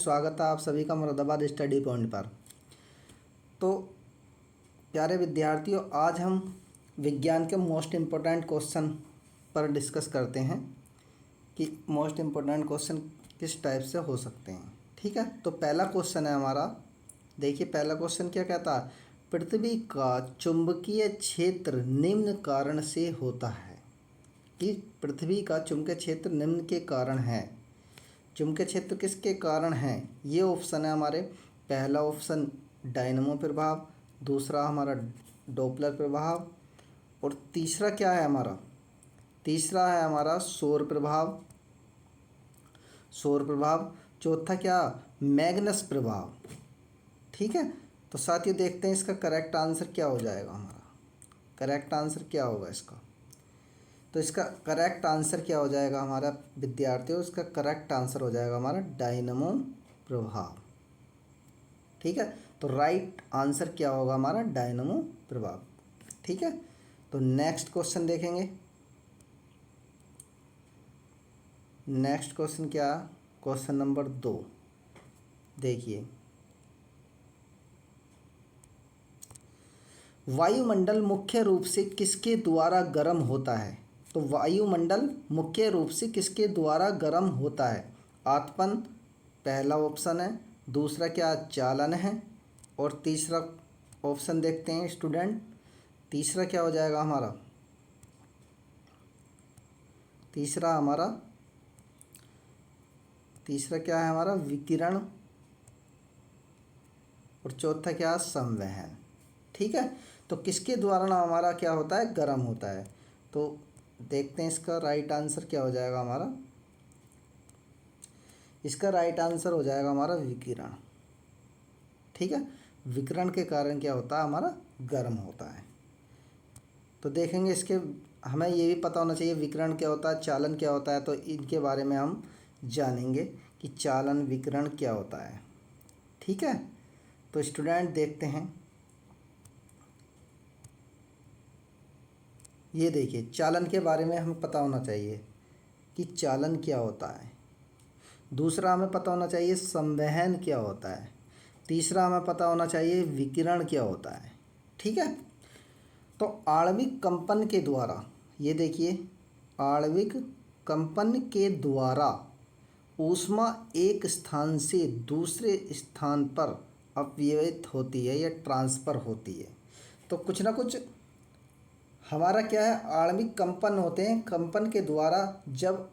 स्वागत है आप सभी का मुरादाबाद स्टडी पॉइंट पर। तो प्यारे विद्यार्थियों, आज हम विज्ञान के मोस्ट इम्पोर्टेंट क्वेश्चन पर डिस्कस करते हैं कि मोस्ट इम्पोर्टेंट क्वेश्चन किस टाइप से हो सकते हैं। ठीक है, तो पहला क्वेश्चन है हमारा। देखिए पहला क्वेश्चन क्या कहता है, पृथ्वी का चुंबकीय क्षेत्र निम्न कारण से होता है। कि पृथ्वी का चुंबकीय क्षेत्र निम्न के कारण है। चुंबकीय क्षेत्र किसके कारण है, ये ऑप्शन है हमारे। पहला ऑप्शन डायनमो प्रभाव, दूसरा हमारा डॉपलर प्रभाव, और तीसरा क्या है हमारा, तीसरा है हमारा सौर प्रभाव। सौर प्रभाव, चौथा क्या, मैग्नस प्रभाव। ठीक है, तो साथियों देखते हैं इसका करेक्ट आंसर क्या हो जाएगा। हमारा करेक्ट आंसर क्या होगा इसका, तो इसका करेक्ट आंसर क्या हो जाएगा हमारा विद्यार्थियों, इसका करेक्ट आंसर हो जाएगा हमारा डायनमो प्रभाव। ठीक है, तो राइट आंसर क्या होगा हमारा, डायनमो प्रभाव। ठीक है, तो नेक्स्ट क्वेश्चन देखेंगे। नेक्स्ट क्वेश्चन क्या, क्वेश्चन नंबर 2 देखिए, वायुमंडल मुख्य रूप से किसके द्वारा गर्म होता है। तो वायुमंडल मुख्य रूप से किसके द्वारा गर्म होता है। आतपन पहला ऑप्शन है, दूसरा क्या चालन है, और तीसरा ऑप्शन देखते हैं स्टूडेंट। तीसरा क्या हो जाएगा हमारा, तीसरा क्या है हमारा विकिरण, और चौथा क्या संवहन। ठीक है, तो किसके द्वारा हमारा क्या होता है, गर्म होता है। तो देखते हैं इसका राइट आंसर क्या हो जाएगा हमारा। इसका राइट आंसर हो जाएगा हमारा विकिरण। ठीक है, विकिरण के कारण क्या होता है हमारा, गर्म होता है। तो देखेंगे इसके, हमें ये भी पता होना चाहिए विकिरण क्या होता है, चालन क्या होता है। तो इनके बारे में हम जानेंगे कि चालन विकिरण क्या होता है। ठीक है, तो स्टूडेंट देखते हैं, ये देखिए चालन के बारे में हमें पता होना चाहिए कि चालन क्या होता है। दूसरा हमें पता होना चाहिए संवहन क्या होता है। तीसरा हमें पता होना चाहिए विकिरण क्या होता है। ठीक है, तो आणविक कंपन के द्वारा, ये देखिए आणविक कंपन के द्वारा ऊष्मा एक स्थान से दूसरे स्थान पर अपव्ययित होती है या ट्रांसफ़र होती है। तो कुछ ना कुछ हमारा क्या है, आणविक कंपन होते हैं। कंपन के द्वारा जब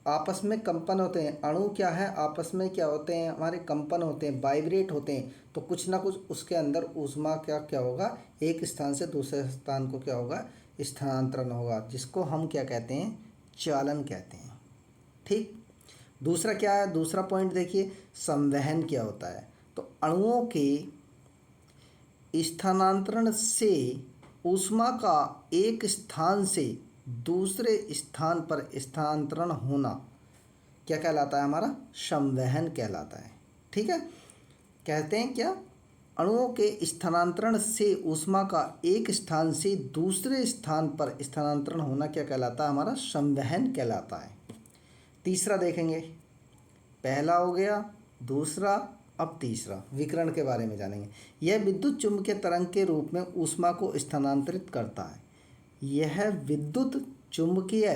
आपस में कंपन होते हैं, अणु क्या है आपस में क्या होते हैं, हमारे कंपन होते हैं, वाइब्रेट होते हैं, तो कुछ ना कुछ उसके अंदर ऊष्मा क्या क्या होगा, एक स्थान से दूसरे स्थान को क्या होगा, स्थानांतरण होगा, जिसको हम क्या कहते हैं, चालन कहते हैं। ठीक, दूसरा क्या है, दूसरा पॉइंट देखिए संवहन क्या होता है। तो अणुओं के स्थानांतरण से ऊष्मा का एक स्थान से दूसरे स्थान पर स्थानांतरण होना क्या कहलाता है, हमारा संवहन कहलाता है। ठीक है, कहते हैं क्या, अणुओं के स्थानांतरण से ऊष्मा का एक स्थान से दूसरे स्थान पर स्थानांतरण होना क्या कहलाता है, हमारा संवहन कहलाता है। तीसरा देखेंगे, पहला हो गया, दूसरा, अब तीसरा विकिरण के बारे में जानेंगे। यह विद्युत चुम्बकीय तरंग के रूप में ऊष्मा को स्थानांतरित करता है। यह विद्युत चुम्बकीय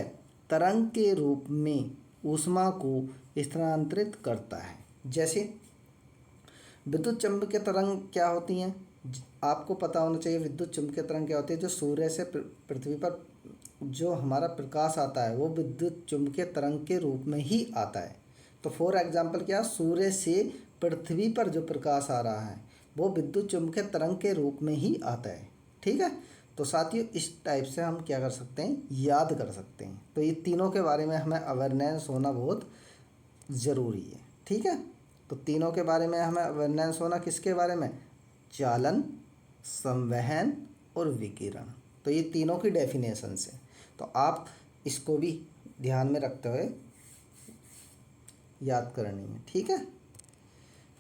तरंग के रूप में ऊष्मा को स्थानांतरित करता है। जैसे विद्युत चुम्बकीय तरंग क्या होती हैं, आपको पता होना चाहिए। विद्युत चुम्बकीय तरंग क्या होती है, जो सूर्य से पृथ्वी पर जो हमारा प्रकाश आता है वो विद्युत चुम्बकीय तरंग के रूप में ही आता है। तो फॉर एग्जांपल क्या, सूर्य से पृथ्वी पर जो प्रकाश आ रहा है वो विद्युत चुम्बकीय तरंग के रूप में ही आता है। ठीक है, तो साथियों इस टाइप से हम क्या कर सकते हैं, याद कर सकते हैं। तो ये तीनों के बारे में हमें अवेयरनेस होना बहुत ज़रूरी है। ठीक है, तो तीनों के बारे में हमें अवेयरनेस होना, किसके बारे में, चालन, संवहन और विकिरण। तो ये तीनों की डेफिनेशन से, तो आप इसको भी ध्यान में रखते हुए याद करनी है। ठीक है,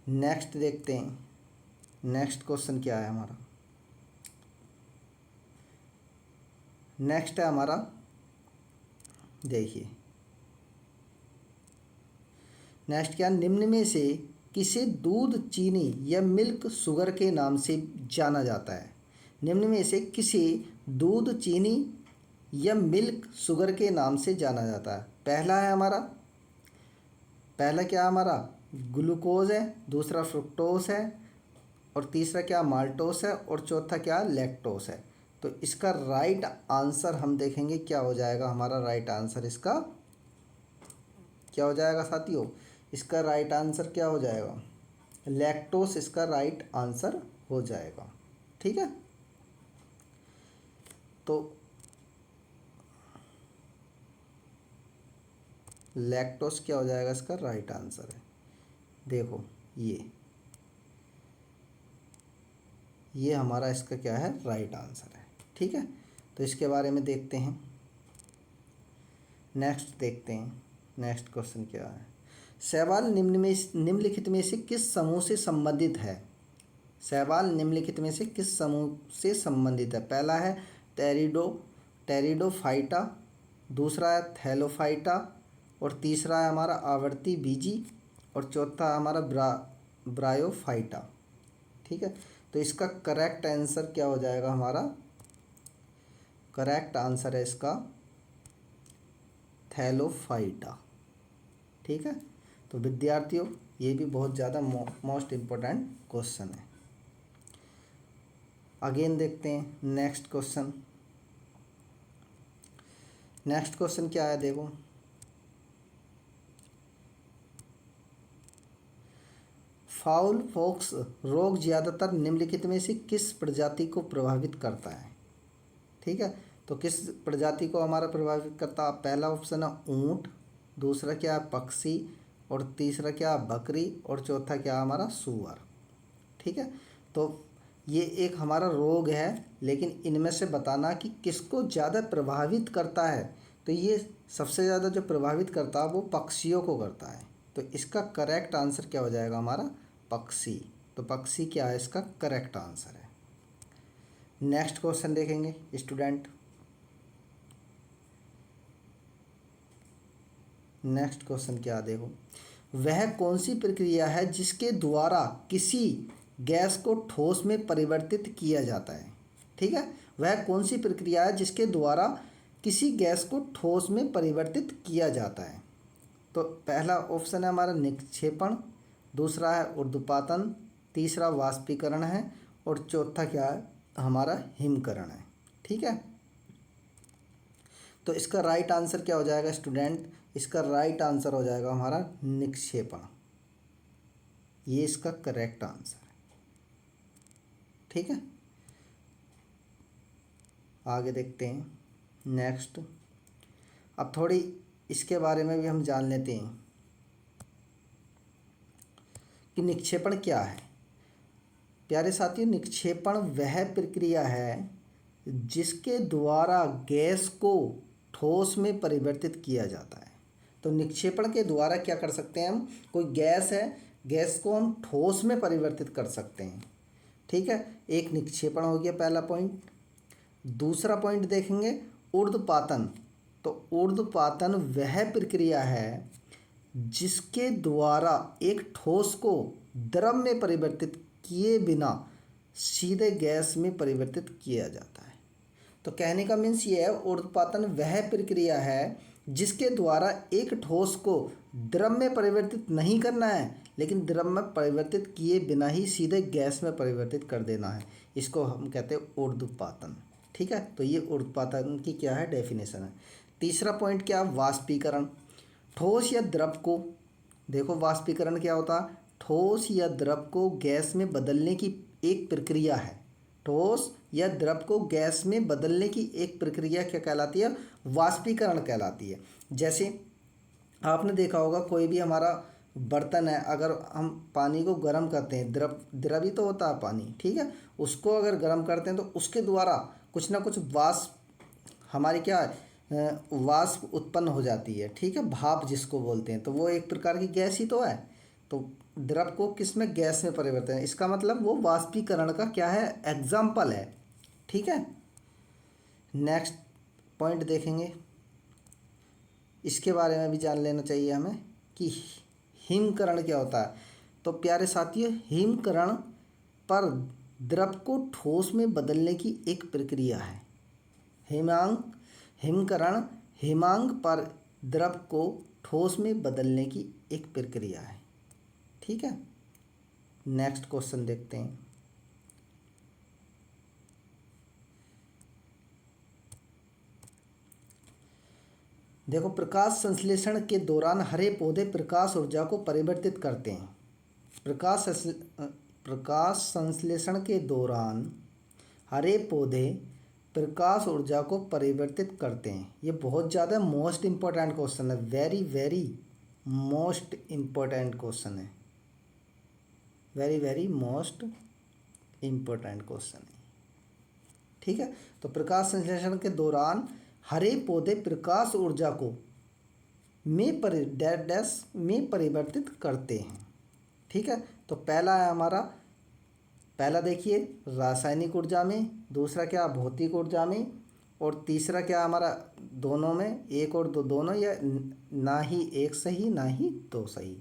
नेक्स्ट देखते हैं, नेक्स्ट क्वेश्चन क्या है हमारा। नेक्स्ट है हमारा, देखिए नेक्स्ट क्या, निम्न में से किसे दूध, चीनी या मिल्क शुगर के नाम से जाना जाता है? निम्न में से किसे दूध, चीनी या मिल्क शुगर के नाम से जाना जाता है? पहला क्या हमारा ग्लूकोज है, दूसरा फ्रुक्टोज है, और तीसरा क्या माल्टोस है, और चौथा क्या लैक्टोस है। तो इसका राइट आंसर हम देखेंगे क्या हो जाएगा। हमारा राइट आंसर इसका क्या हो जाएगा साथियों? इसका राइट आंसर क्या हो जाएगा? लैक्टोस इसका राइट आंसर हो जाएगा। ठीक है, तो लैक्टोस क्या हो जाएगा? इसका राइट आंसर है। देखो ये हमारा इसका क्या है? राइट आंसर है। ठीक है, तो इसके बारे में देखते हैं। नेक्स्ट देखते हैं, नेक्स्ट क्वेश्चन क्या है। सवाल निम्नलिखित में से किस समूह से संबंधित है? सवाल निम्नलिखित में से किस समूह से संबंधित है? पहला है टेरिडोफाइटा, दूसरा है थैलोफाइटा, और तीसरा है हमारा आवर्ती बीजी, और चौथा है हमारा ब्रायोफाइटा। ठीक है, तो इसका करेक्ट आंसर क्या हो जाएगा? हमारा करेक्ट आंसर है इसका थैलोफाइटा। ठीक है, तो विद्यार्थियों ये भी बहुत ज़्यादा मोस्ट इम्पोर्टेंट क्वेश्चन है। अगेन देखते हैं नेक्स्ट क्वेश्चन। नेक्स्ट क्वेश्चन क्या है? देखो, फाउल पॉक्स रोग ज़्यादातर निम्नलिखित में से किस प्रजाति को प्रभावित करता है? ठीक है, तो किस प्रजाति को हमारा प्रभावित करता है? पहला ऑप्शन है ऊंट, दूसरा क्या है पक्षी, और तीसरा क्या है बकरी, और चौथा क्या है हमारा सूअर। ठीक है, तो ये एक हमारा रोग है, लेकिन इनमें से बताना कि किसको ज़्यादा प्रभावित करता है। तो ये सबसे ज़्यादा जो प्रभावित करता है वो पक्षियों को करता है। तो इसका करेक्ट आंसर क्या हो जाएगा? हमारा पक्षी। तो पक्षी क्या है? इसका करेक्ट आंसर है। नेक्स्ट क्वेश्चन देखेंगे स्टूडेंट। नेक्स्ट क्वेश्चन क्या? देखो, वह कौन सी प्रक्रिया है जिसके द्वारा किसी गैस को ठोस में परिवर्तित किया जाता है? ठीक है, वह कौन सी प्रक्रिया है जिसके द्वारा किसी गैस को ठोस में परिवर्तित किया जाता है? तो पहला ऑप्शन है हमारा निक्षेपण, दूसरा है ऊर्ध्वपातन, तीसरा वाष्पीकरण है, और चौथा क्या है? हमारा हिमकरण है। ठीक है, तो इसका राइट आंसर क्या हो जाएगा स्टूडेंट? इसका राइट आंसर हो जाएगा हमारा निक्षेपण। ये इसका करेक्ट आंसर है। ठीक है, आगे देखते हैं नेक्स्ट। अब थोड़ी इसके बारे में भी हम जान लेते हैं कि निक्षेपण क्या है। प्यारे साथियों, निक्षेपण वह प्रक्रिया है जिसके द्वारा गैस को ठोस में परिवर्तित किया जाता है। तो निक्षेपण के द्वारा क्या कर सकते हैं हम? कोई गैस है, गैस को हम ठोस में परिवर्तित कर सकते हैं। ठीक है, एक निक्षेपण हो गया पहला पॉइंट। दूसरा पॉइंट देखेंगे ऊर्ध्वपातन। तो ऊर्ध्वपातन वह प्रक्रिया है जिसके द्वारा एक ठोस को द्रव में परिवर्तित किए बिना सीधे गैस में परिवर्तित किया जाता है। तो कहने का मीन्स ये है, ऊर्ध्वपातन वह प्रक्रिया है जिसके द्वारा एक ठोस को द्रव में परिवर्तित नहीं करना है, लेकिन द्रव में परिवर्तित किए बिना ही सीधे गैस में परिवर्तित कर देना है। इसको हम कहते हैं ऊर्ध्वपातन। ठीक है, तो ये ऊर्ध्वपातन की क्या है? डेफिनेशन है। तीसरा पॉइंट क्या? वाष्पीकरण। ठोस या द्रव को, देखो वाष्पीकरण क्या होता है? ठोस या द्रव को गैस में बदलने की एक प्रक्रिया है। ठोस या द्रव को गैस में बदलने की एक प्रक्रिया क्या कहलाती है? वाष्पीकरण कहलाती है। जैसे आपने देखा होगा कोई भी हमारा बर्तन है, अगर हम पानी को गर्म करते हैं, द्रव ही तो होता है पानी। ठीक है, उसको अगर गर्म करते हैं तो उसके द्वारा कुछ ना कुछ वाष्प हमारी क्या वाष्प उत्पन्न हो जाती है। ठीक है, भाप जिसको बोलते हैं, तो वो एक प्रकार की गैस ही तो है। तो द्रव को किस में? गैस में परिवर्तन है। इसका मतलब वो वाष्पीकरण का क्या है? एग्जाम्पल है। ठीक है, नेक्स्ट पॉइंट देखेंगे। इसके बारे में भी जान लेना चाहिए हमें कि हिमकरण क्या होता है। तो प्यारे साथियों, हिमकरण पर द्रव को ठोस में बदलने की एक प्रक्रिया है। हिमकरण हिमांक पर द्रव को ठोस में बदलने की एक प्रक्रिया है। ठीक है, नेक्स्ट क्वेश्चन देखते हैं। देखो, प्रकाश संश्लेषण के दौरान हरे पौधे प्रकाश ऊर्जा को परिवर्तित करते हैं। प्रकाश संश्लेषण के दौरान हरे पौधे प्रकाश ऊर्जा को परिवर्तित करते हैं। ये बहुत ज़्यादा मोस्ट इम्पोर्टेंट क्वेश्चन है, very very most important question है, very very most important question है। ठीक है, तो प्रकाश संश्लेषण के दौरान हरे पौधे प्रकाश ऊर्जा को में परिवर्तित करते हैं। ठीक है, तो पहला है हमारा, पहला देखिए रासायनिक ऊर्जा में, दूसरा क्या भौतिक ऊर्जा में, और तीसरा क्या हमारा दोनों में, एक और दो दोनों, या ना ही एक सही ना ही दो सही।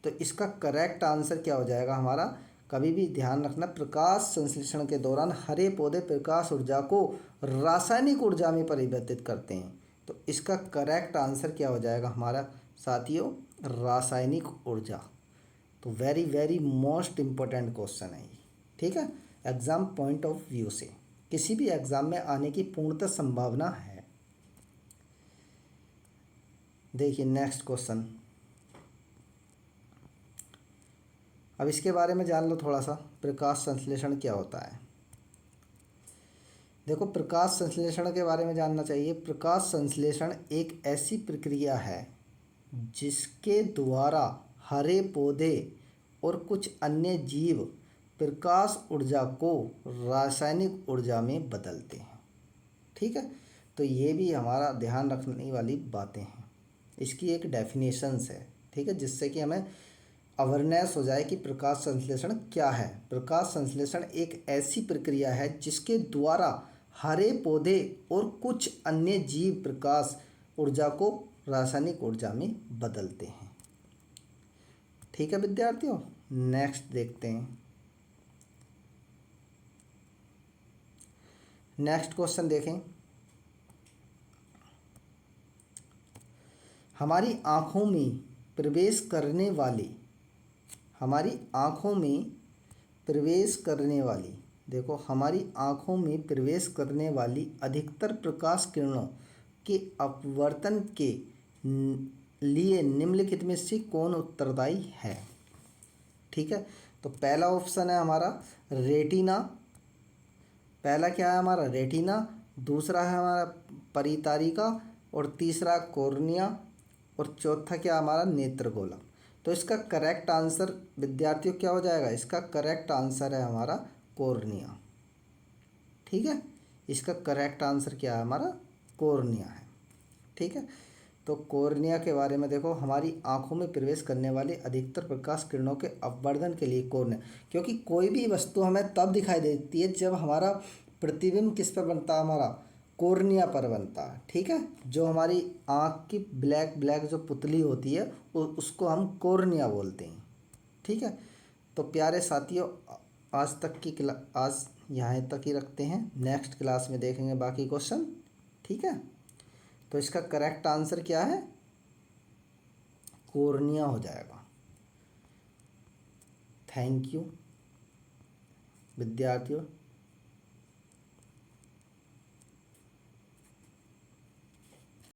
तो इसका करेक्ट आंसर क्या हो जाएगा हमारा, कभी भी ध्यान रखना, प्रकाश संश्लेषण के दौरान हरे पौधे प्रकाश ऊर्जा को रासायनिक ऊर्जा में परिवर्तित करते हैं। तो इसका करेक्ट आंसर क्या हो जाएगा हमारा साथियों, रासायनिक ऊर्जा। तो very very most important question है ये। ठीक है, एग्ज़ाम पॉइंट ऑफ व्यू से किसी भी एग्ज़ाम में आने की पूर्णतः संभावना है। देखिए नेक्स्ट क्वेश्चन, अब इसके बारे में जान लो थोड़ा सा, प्रकाश संश्लेषण क्या होता है। देखो, प्रकाश संश्लेषण के बारे में जानना चाहिए। प्रकाश संश्लेषण एक ऐसी प्रक्रिया है जिसके द्वारा हरे पौधे और कुछ अन्य जीव प्रकाश ऊर्जा को रासायनिक ऊर्जा में बदलते हैं। ठीक है, तो ये भी हमारा ध्यान रखने वाली बातें हैं। इसकी एक डेफिनेशंस है। ठीक है, जिससे कि हमें अवेयरनेस हो जाए कि प्रकाश संश्लेषण क्या है। प्रकाश संश्लेषण एक ऐसी प्रक्रिया है जिसके द्वारा हरे पौधे और कुछ अन्य जीव प्रकाश ऊर्जा को रासायनिक ऊर्जा में बदलते हैं। ठीक है विद्यार्थियों, नेक्स्ट देखते हैं। नेक्स्ट क्वेश्चन देखें, हमारी आँखों में प्रवेश करने वाली, हमारी आँखों में प्रवेश करने वाली, देखो हमारी आँखों में प्रवेश करने वाली अधिकतर प्रकाश किरणों के अपवर्तन के लिए निम्नलिखित में से कौन उत्तरदायी है। ठीक है, तो पहला ऑप्शन है हमारा रेटिना, पहला क्या है हमारा रेटिना, दूसरा है हमारा परितारिका, और तीसरा कॉर्निया, और चौथा क्या हमारा नेत्रगोलक। तो इसका करेक्ट आंसर विद्यार्थियों क्या हो जाएगा, इसका करेक्ट आंसर है हमारा कॉर्निया। ठीक है, इसका करेक्ट आंसर क्या है हमारा, कॉर्निया है। ठीक है, तो कॉर्निया के बारे में देखो, हमारी आंखों में प्रवेश करने वाले अधिकतर प्रकाश किरणों के अपवर्तन के लिए कॉर्निया, क्योंकि कोई भी वस्तु हमें तब दिखाई देती है जब हमारा प्रतिबिंब किस पर बनता है, हमारा कॉर्निया पर बनता है। ठीक है, जो हमारी आँख की ब्लैक जो पुतली होती है उसको हम कॉर्निया बोलते हैं। ठीक है, तो प्यारे साथियों, आज तक की आज यहाँ तक ही रखते हैं, नेक्स्ट क्लास में देखेंगे बाकी क्वेश्चन। ठीक है, तो इसका करेक्ट आंसर क्या है, कॉर्निया हो जाएगा। थैंक यू विद्यार्थियों।